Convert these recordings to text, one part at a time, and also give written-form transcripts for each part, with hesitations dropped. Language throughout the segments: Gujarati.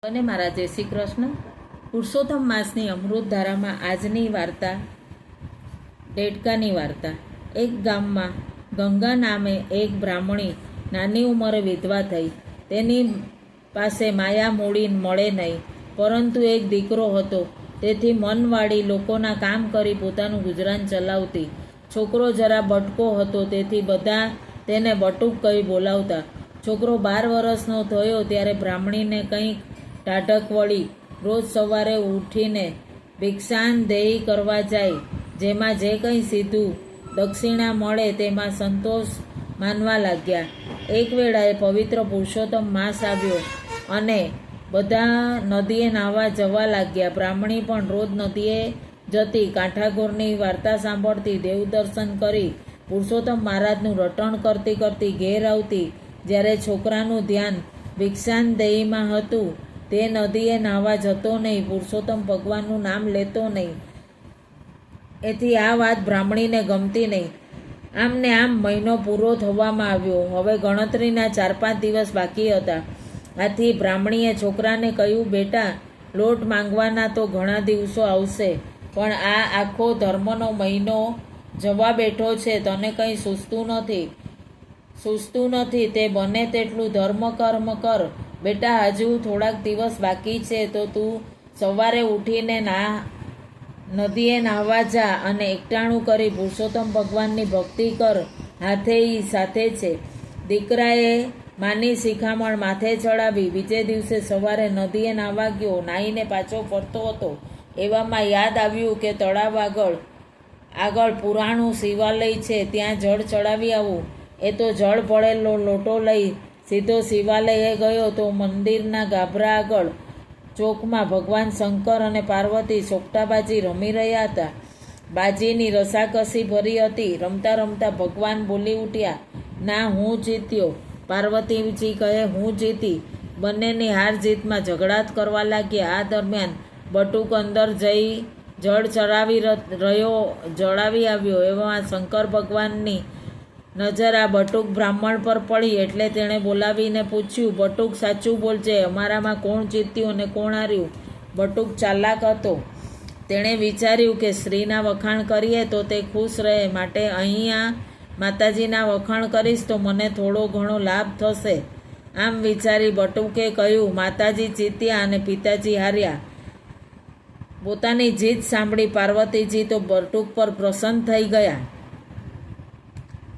અને મારા જય શ્રી કૃષ્ણ. પુરુષોત્તમ માસની અમૃત ધારામાં આજની વાર્તા દેડકાની વાર્તા. એક ગામમાં ગંગા નામે એક બ્રાહ્મણી નાની ઉંમરે વિધવા થઈ. તેની પાસે માયા મૂડી મળે નહીં, પરંતુ એક દીકરો હતો. તેથી મનવાળી લોકોના કામ કરી પોતાનું ગુજરાન ચલાવતી. છોકરો જરા બટકો હતો, તેથી બધા તેને બટુક કહી બોલાવતા. છોકરો 12 વર્ષનો થયો ત્યારે બ્રાહ્મણીને કંઈક ટાઢક વળી. રોજ સવારે ઉઠીને ભિક્ષાનદેહી કરવા જાય, જેમાં જે કંઈ સીધું દક્ષિણા મળે તેમાં સંતોષ માનવા લાગ્યા. એક વેળાએ પવિત્ર પુરુષોત્તમ માસ આવ્યો અને બધા નદીએ નાહવા જવા લાગ્યા. બ્રાહ્મણી પણ રોજ નદીએ જતી, કાંઠાગોરની વાર્તા સાંભળતી, દેવદર્શન કરી પુરુષોત્તમ મહારાજનું રટણ કરતી કરતી ઘેર આવતી. જ્યારે છોકરાનું ધ્યાન ભિક્ષાનદેહીમાં હતું, તે નદીએ નાહવા જતો નહીં, પુરુષોત્તમ ભગવાનનું નામ લેતો નહીં. એથી આ વાત બ્રાહ્મણીને ગમતી નહીં. આમ ને આમ મહિનો પૂરો થવામાં આવ્યો. હવે ગણતરીના 4-5 દિવસ બાકી હતા. આથી બ્રાહ્મણીએ છોકરાને કહ્યું, બેટા, લોટ માંગવાના તો ઘણા દિવસો આવશે, પણ આ આખો ધર્મનો મહિનો જવા બેઠો છે. તને કંઈ સૂઝતું નથી. તે બને તેટલું ધર્મ કર્મ કર. બેટા, હજુ થોડાક દિવસ બાકી છે, તો તું સવારે ઉઠીને નદીએ નાહવા જા અને એકટાણું કરી પુરુષોત્તમ ભગવાનની ભક્તિ કર. હાથે સાથે છે. દીકરાએ માની શિખામણ માથે ચડાવી. બીજે દિવસે સવારે નદીએ નાહવા ગયો. નાહીને પાછો ફરતો હતો. એવામાં યાદ આવ્યું કે તળાવ આગળ પુરાણું શિવાલય છે, ત્યાં જળ ચડાવી આવું. એ તો જળ ભરેલો લોટો લઈ સીધો શિવાલયે ગયો તો મંદિરના ગાભરા આગળ ચોકમાં ભગવાન શંકર અને પાર્વતી સોગટાબાજી રમી રહ્યા હતા. બાજીની રસાકસી ભરી હતી. રમતા રમતા ભગવાન બોલી ઉઠ્યા, ના, હું જીત્યો. પાર્વતીજી કહે, હું જીતી. બંનેની હાર જીતમાં ઝઘડાટ કરવા લાગ્યા. આ દરમિયાન બટુક અંદર જઈ જળ ચડાવી આવ્યો. એવામાં શંકર ભગવાનની નજર આ બટુક બ્રાહ્મણ પર પડી, એટલે તેણે બોલાવીને પૂછ્યું, બટુક, સાચું બોલજે, અમારામાં કોણ જીત્યું અને કોણ હાર્યું? બટુક ચાલાક હતો. તેણે વિચાર્યું કે સ્ત્રીના વખાણ કરીએ તો તે ખુશ રહે, માટે અહીંયા માતાજીના વખાણ કરીશ તો મને થોડો ઘણો લાભ થશે. આમ વિચારી બટુકે કહ્યું, માતાજી જીત્યા અને પિતાજી હાર્યા. પોતાની જીત સાંભળી પાર્વતીજી તો બટુક પર પ્રસન્ન થઈ ગયા.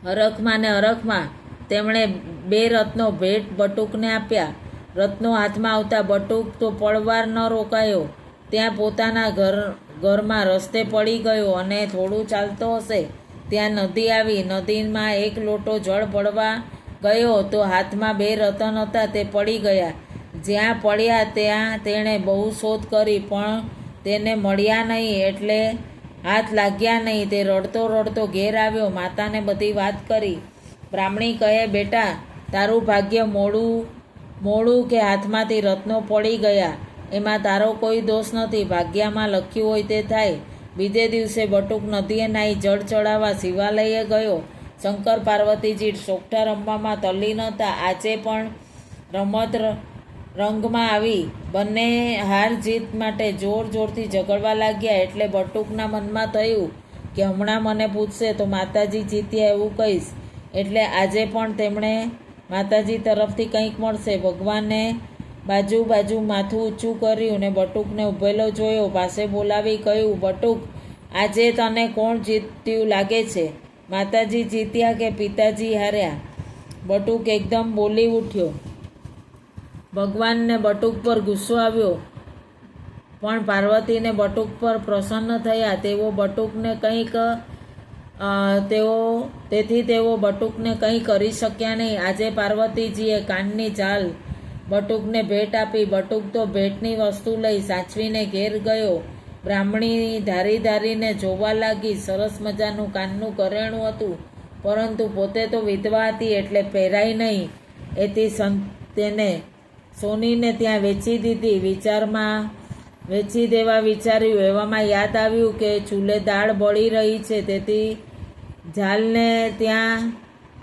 હરખમાં ને હરખમાં તેમણે 2 રત્નો ભેટ બટુકને આપ્યા. રત્નો હાથમાં આવતા બટુક તો પળવાર ન રોકાયો. ત્યાં પોતાના ઘરમાં રસ્તે પડી ગયો અને થોડું ચાલતો હશે ત્યાં નદી આવી. નદીમાં એક લોટો જળ ભરવા ગયો તો હાથમાં 2 રતન હતા, તે પડી ગયા. જ્યાં પડ્યા ત્યાં તેણે બહુ શોધ કરી, પણ તેને મળ્યા નહીં, એટલે હાથ લાગ્યા નહીં. તે રડતો રડતો ઘેર આવ્યો. માતાને બધી વાત કરી. બ્રાહ્મણી કહે, બેટા, તારું ભાગ્ય મોડું કે હાથમાંથી રત્નો પડી ગયા, એમાં તારો કોઈ દોષ નથી. ભાગ્યમાં લખ્યું હોય તે થાય. બીજે દિવસે બટુક નદીએ નાહી જળ ચડાવવા શિવાલયે ગયો. શંકર પાર્વતીજી સોગઠા રમવામાં તલ્લીન હતા. આજે પણ રમત રંગમાં આવી. બંને હાર જીત માટે જોર જોરથી ઝઘડવા લાગ્યા. એટલે બટુકના મનમાં થયું કે હમણાં મને પૂછશે તો માતાજી જીત્યા એવું કહીશ, એટલે આજે પણ તેમણે માતાજી તરફથી કંઈક મળશે. ભગવાને બાજુ માથું ઊંચું કર્યું ને બટુકને ઊભેલો જોયો. પાસે બોલાવી કહ્યું, બટુક, આજે તને કોણ જીત્યું લાગે છે? માતાજી જીત્યા કે પિતાજી હાર્યા? બટુક એકદમ બોલી ઉઠ્યો. ભગવાનને બટુક પર ગુસ્સો આવ્યો, પણ પાર્વતીને બટુક પર પ્રસન્ન થયા. તેથી તેઓ બટુકને કંઈ કરી શક્યા નહીં. આજે પાર્વતીજીએ કાનની ઝાલ બટુકને ભેટ આપી. બટુક તો ભેટની વસ્તુ લઈ સાચવીને ઘેર ગયો. બ્રાહ્મણી ધારીને જોવા લાગી. સરસ મજાનું કાનનું ઘરેણું હતું, પરંતુ પોતે તો વિધવા હતી એટલે પહેરાય નહીં. એથી તેને સોનીને ત્યાં વેચી દીધી. વેચી દેવા વિચાર્યું. એવામાં યાદ આવ્યું કે ચૂલે દાળ બળી રહી છે, તેથી ઝાલને ત્યાં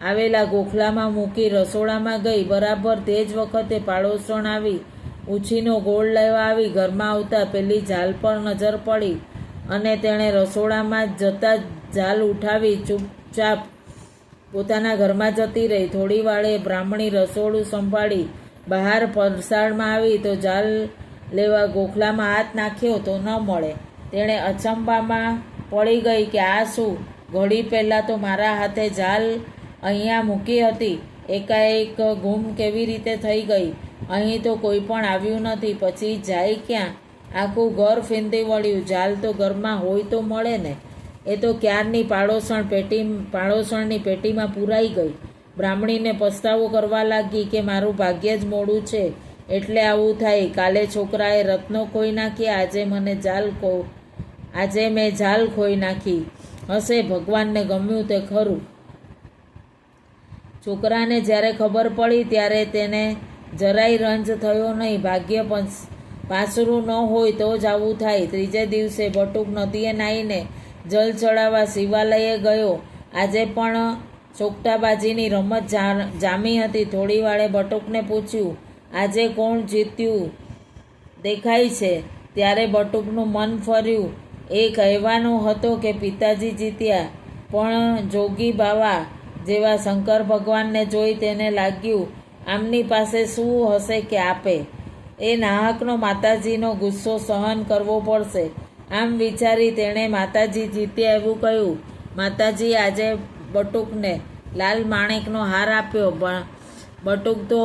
આવેલા ગોખલામાં મૂકી રસોડામાં ગઈ. બરાબર તે જ વખતે પાડોશણ આવી ઉછીનો ગોળ લેવા આવી. ઘરમાં આવતા પેલી ઝાલ પર નજર પડી અને તેણે રસોડામાં જતાં ઝાલ ઉઠાવી ચૂપચાપ પોતાના ઘરમાં જતી રહી. થોડી વાળે બ્રાહ્મણી રસોડું સંભાળી બહાર પરસાળમાં આવી તો ઝાલ લેવા ગોખલામાં હાથ નાખ્યો તો ન મળે. તેણે અચંબામાં પડી ગઈ કે આ શું? ઘડી પહેલાં તો મારા હાથે ઝાલ અહીંયા મૂકી હતી, એકાએક ગુમ કેવી રીતે થઈ ગઈ? અહીં તો કોઈ પણ આવ્યું નથી. પછી જાય ક્યાં? આખું ઘર ફીંદી વળ્યું. ઝાલ તો ઘરમાં હોય તો મળે ને. એ તો ક્યારની પાડોશણની પેટીમાં પૂરાઈ ગઈ. બ્રાહ્મણીને પસ્તાવો કરવા લાગી કે મારું ભાગ્ય જ મોડું છે એટલે આવું થાય. કાલે છોકરાએ રત્નો ખોઈ નાખ્યા, આજે મેં ઝાલ ખોઈ નાખી હશે. ભગવાનને ગમ્યું તે ખરું. છોકરાને જ્યારે ખબર પડી ત્યારે તેને જરાય રંજ થયો નહીં. ભાગ્ય પાસરું ન હોય તો જ આવું થાય. ત્રીજે દિવસે બટુક નદીએ નાહીને જલ ચડાવવા શિવાલયે ગયો. આજે પણ ચોકટાબાજીની રમત જામી હતી. થોડી વાળે બટુકને પૂછ્યું, આજે કોણ જીત્યું દેખાય છે? ત્યારે બટુકનું મન ફર્યું. એ કહેવાનો હતો કે પિતાજી જીત્યા, પણ જોગી બાવા જેવા શંકર ભગવાનને જોઈ તેને લાગ્યું આમની પાસે શું હશે કે આપે. એ નાહકનો માતાજીનો ગુસ્સો સહન કરવો પડશે. આમ વિચારી તેણે માતાજી જીત્યા એવું કહ્યું. માતાજી આજે બટુકને લાલ માણેકનો હાર આપ્યો. બટુક તો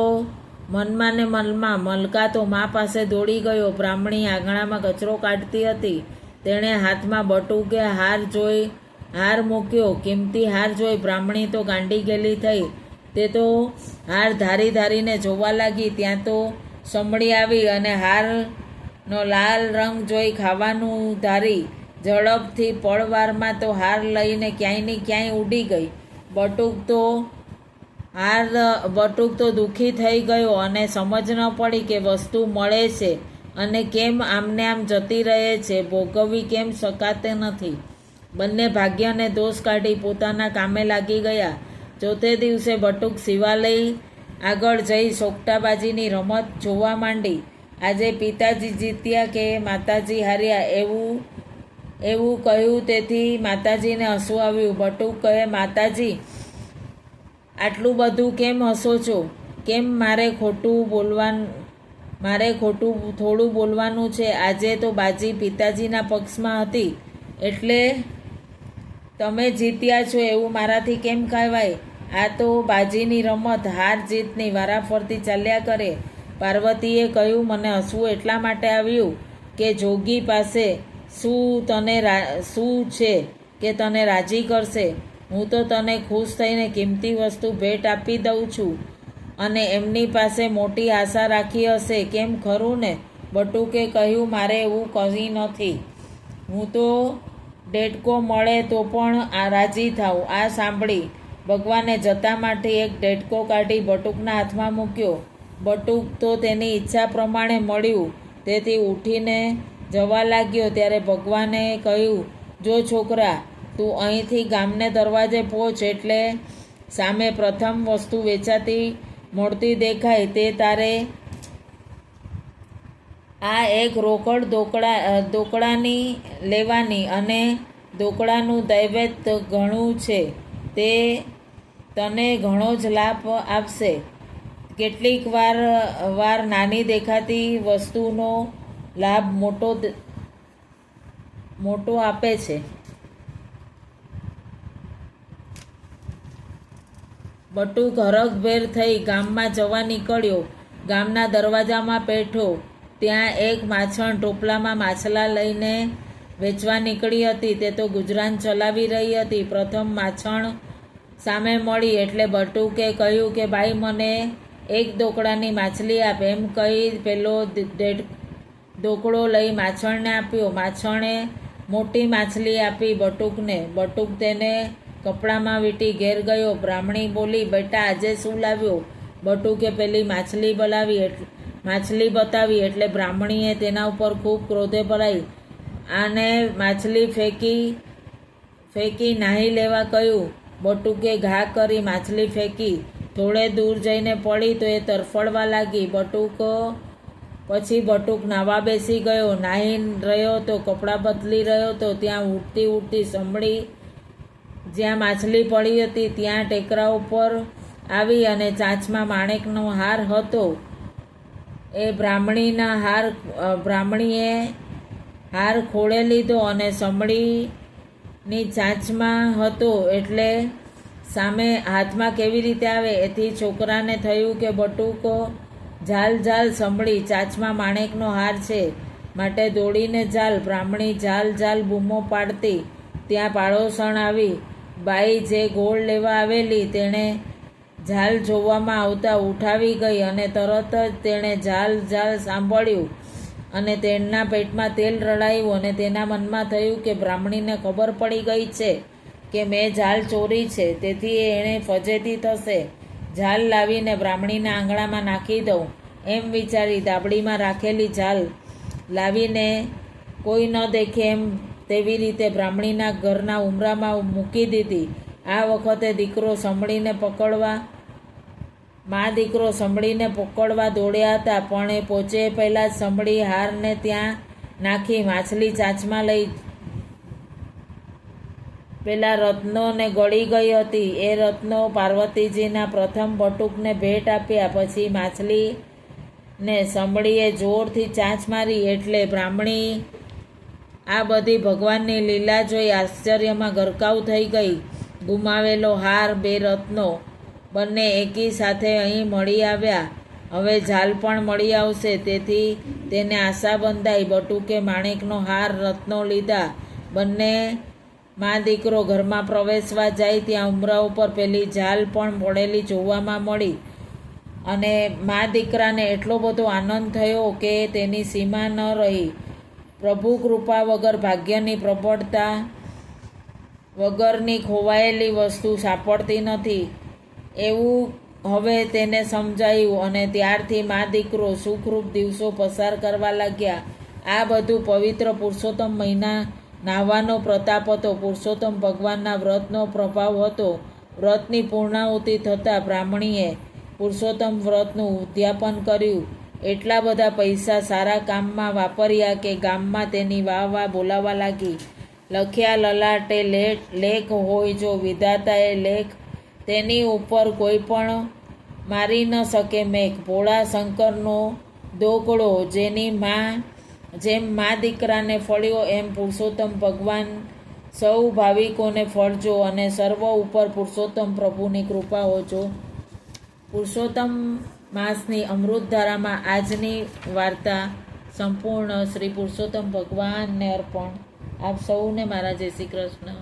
મનમાં ને મનમાં મલકાતો મા પાસે દોડી ગયો. બ્રાહ્મણી આંગણામાં કચરો કાઢતી હતી. તેણે હાથમાં બટુકે હાર મૂક્યો. કિંમતી હાર જોઈ બ્રાહ્મણી તો ગાંડી ગયેલી થઈ. તે તો હાર ધારીને જોવા લાગી. ત્યાં તો સમળી આવી અને હારનો લાલ રંગ જોઈ ખાવાનું ધારી. ઝડપથી પળવારમાં તો હાર લઈને ક્યાંયની ક્યાંય ઉડી ગઈ. બટુક તો દુઃખી થઈ ગયો અને સમજ ન પડી કે વસ્તુ મળે છે અને કેમ આમને આમ જતી રહે છે, ભોગવવી કેમ શકાતે નથી. બંને ભાગ્યને દોષ કાઢી પોતાના કામે લાગી ગયા. ચોથે દિવસે બટુક શિવાલય આગળ જઈ સોગટાબાજીની રમત જોવા માંડી. આજે પિતાજી જીત્યા કે માતાજી હાર્યા એવું કહ્યું. તેથી માતાજીને હસવું આવ્યું. બટુક કહે, માતાજી આટલું બધું કેમ હસો છો? કેમ મારે ખોટું થોડું બોલવાનું છે? આજે તો બાજી પિતાજીના પક્ષમાં હતી એટલે તમે જીત્યા છો એવું મારાથી કેમ કહેવાય? આ તો બાજીની રમત, હાર જીતની વારાફરતી ચાલ્યા કરે. પાર્વતીએ કહ્યું, મને હસવું એટલા માટે આવ્યું કે જોગી પાસે શું છે કે તને રાજી કરશે? હું તો તને ખુશ થઈને કિંમતી વસ્તુ ભેટ આપી દઉં છું અને એમની પાસે મોટી આશા રાખી હશે, કેમ ખરું ને? બટુકે કહ્યું, મારે એવું કંઈ નથી. હું તો ડેડકો મળે તો પણ રાજી થાઉં. આ સાંભળી ભગવાને જતા માટે એક ડેડકો કાઢી બટુકના હાથમાં મૂક્યો. બટુક તો તેની ઈચ્છા પ્રમાણે મળ્યું તેથી ઉઠીને જવા લાગ્યો. ત્યારે ભગવાને કહ્યું, જો છોકરા, તું અહીંથી ગામને દરવાજે પહોંચ એટલે સામે પ્રથમ વસ્તુ વેચાતી મળતી દેખાય તે તારે આ એક રોકડ દોકડાની લેવાની અને દોકડાનું દૈવત ઘણું છે તે તને ઘણો જ લાભ આપશે. કેટલીક વાર નાની દેખાતી વસ્તુનો લાભ મોટો આપે છે. બટુક હરખભેર થઈ ગામમાં જવા નીકળ્યો. ગામના દરવાજામાં બેઠો ત્યાં એક માછણ ટોપલામાં માછલા લઈને વેચવા નીકળી હતી. તે તો ગુજરાન ચલાવી રહી હતી. પ્રથમ માછણ સામે મળી એટલે બટુકે કહ્યું કે ભાઈ, મને એક દોકડાની માછલી આપ. એમ કહી પેલો દોકડો લઈ માછણને આપ્યો. માછણે મોટી માછલી આપી બટુકને. બટુક તેને કપડામાં વીંટી ઘેર ગયો. બ્રાહ્મણી બોલી, બેટા આજે શું લાવ્યો? બટુકે પેલી માછલી બતાવી એટલે બ્રાહ્મણીએ તેના ઉપર ખૂબ ક્રોધે ભરાઈ અને માછલી ફેંકી નાહી લેવા કહ્યું. બટુકે ઘા કરી માછલી ફેંકી થોડે દૂર જઈને પડી તો એ તરફડવા લાગી. બટુક પછી બટુક નાવા બેસી ગયો. નાહી રહ્યો તો કપડાં બદલી રહ્યો તો ત્યાં ઉડતી ઉડતી સમડી જ્યાં માછલી પડી હતી ત્યાં ટેકરા ઉપર આવી અને ચાંચમાં માણેકનો હાર હતો. એ બ્રાહ્મણીએ હાર ખોળે લીધો અને સમડીની ચાંચમાં હતો એટલે સામે હાથમાં કેવી રીતે આવે? એથી છોકરાને થયું કે બટુક ઝાલ ઝાલ સમડી, ચાંચમાં માણેકનો હાર છે માટે દોડીને ઝાલ. બ્રાહ્મણી ઝાલ ઝાલ બૂમો પાડતી. ત્યાં પાડોશણ આવી. બાઈ જે ગોળ લેવા આવેલી તેણે ઝાલ જોવામાં આવતા ઉઠાવી ગઈ અને તરત જ તેણે ઝાલ ઝાલ સાંભળ્યું અને તેના પેટમાં તેલ રડાયું અને તેના મનમાં થયું કે બ્રાહ્મણીને ખબર પડી ગઈ છે કે મેં ઝાલ ચોરી છે, તેથી એણે ફજેતી થશે. ઝાલ લાવીને બ્રાહ્મણીના આંગણામાં નાખી દઉં એમ વિચારી દાબડીમાં રાખેલી ઝાલ લાવીને કોઈ ન દેખે એમ તેવી રીતે બ્રાહ્મણીના ઘરના ઉંબરામાં મૂકી દીધી. આ વખતે દીકરો સમડીને પકડવા દોડ્યા હતા, પણ એ પહોંચે પહેલાં જ સમડી હારને ત્યાં નાખી માછલી ચાંચમાં લઈ પેલા રત્નોને ગળી ગઈ હતી. એ રત્નો પાર્વતીજીના પ્રથમ બટુકને ભેટ આપ્યા. પછી માછલીને સમડીએ જોરથી ચાંચ મારી એટલે બ્રાહ્મણી આ બધી ભગવાનની લીલા જોઈ આશ્ચર્યમાં ગરકાવ થઈ ગઈ. ગુમાવેલો હાર, 2 રત્નો બંને એકી સાથે અહીં મળી આવ્યા. હવે ઝાલ પણ મળી આવશે, તેથી તેને આશા બંધાઈ. બટુકે માણેકનો હાર, રત્નો લીધા. બંને મા દીકરો ઘરમાં પ્રવેશવા જાય ત્યાં ઉંબરા ઉપર પેલી ઝાલ પણ પડેલી જોવામાં મળી અને મા દીકરાને એટલો બધો આનંદ થયો કે તેની સીમા ન રહી. પ્રભુ કૃપા વગર, ભાગ્યની પ્રબળતા વગરની ખોવાયેલી વસ્તુ સાંપડતી નથી એવું હવે તેને સમજાયું અને ત્યારથી મા દીકરો સુખરૂપ દિવસો પસાર કરવા લાગ્યા. આ બધું પવિત્ર પુરુષોત્તમ મહિના નાહવાનો પ્રતાપ હતો. પુરુષોત્તમ ભગવાનના વ્રતનો પ્રભાવ હતો. વ્રતની પૂર્ણાહુતિ થતાં બ્રાહ્મણીએ પુરુષોત્તમ વ્રતનું ઉદ્યાપન કર્યું. એટલા બધા પૈસા સારા કામમાં વાપર્યા કે ગામમાં તેની વાહ બોલાવા લાગી. લખ્યા લલાટે લેખ હોય, જો વિધાતાએ લેખ તેની ઉપર કોઈ પણ મારી ન શકે મેઘ. ભોળા શંકરનો દોકડો જેમ મા દીકરાને ફળ્યો એમ પુરુષોત્તમ ભગવાન સૌ ભાવિકોને ફળજો અને સર્વ ઉપર પુરુષોત્તમ પ્રભુની કૃપા હોજો. પુરુષોત્તમ માસની અમૃતધારામાં આજની વાર્તા સંપૂર્ણ. શ્રી પુરુષોત્તમ ભગવાનને અર્પણ. આપ સૌને મારા જય શ્રી કૃષ્ણ.